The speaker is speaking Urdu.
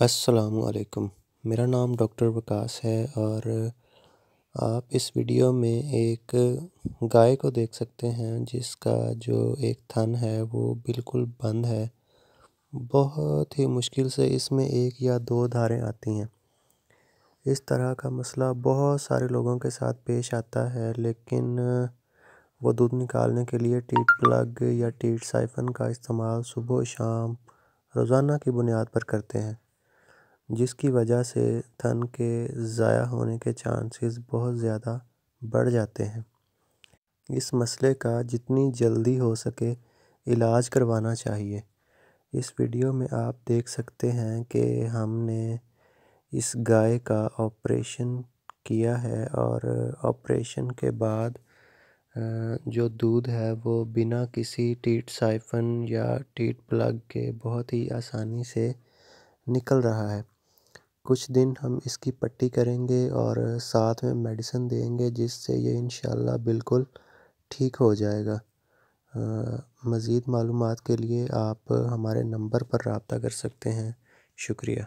السلام علیکم۔ میرا نام ڈاکٹر وکاس ہے اور آپ اس ویڈیو میں ایک گائے کو دیکھ سکتے ہیں جس کا جو ایک تھن ہے وہ بالکل بند ہے۔ بہت ہی مشکل سے اس میں ایک یا دو دھاریں آتی ہیں۔ اس طرح کا مسئلہ بہت سارے لوگوں کے ساتھ پیش آتا ہے، لیکن وہ دودھ نکالنے کے لیے ٹیٹ پلگ یا ٹیٹ سائفن کا استعمال صبح و شام روزانہ کی بنیاد پر کرتے ہیں، جس کی وجہ سے تھن کے ضائع ہونے کے چانسز بہت زیادہ بڑھ جاتے ہیں۔ اس مسئلے کا جتنی جلدی ہو سکے علاج کروانا چاہیے۔ اس ویڈیو میں آپ دیکھ سکتے ہیں کہ ہم نے اس گائے کا آپریشن کیا ہے اور آپریشن کے بعد جو دودھ ہے وہ بنا کسی ٹیٹ سائفن یا ٹیٹ پلگ کے بہت ہی آسانی سے نکل رہا ہے۔ کچھ دن ہم اس کی پٹی کریں گے اور ساتھ میں میڈیسن دیں گے، جس سے یہ انشاءاللہ بالکل ٹھیک ہو جائے گا۔ مزید معلومات کے لیے آپ ہمارے نمبر پر رابطہ کر سکتے ہیں۔ شکریہ۔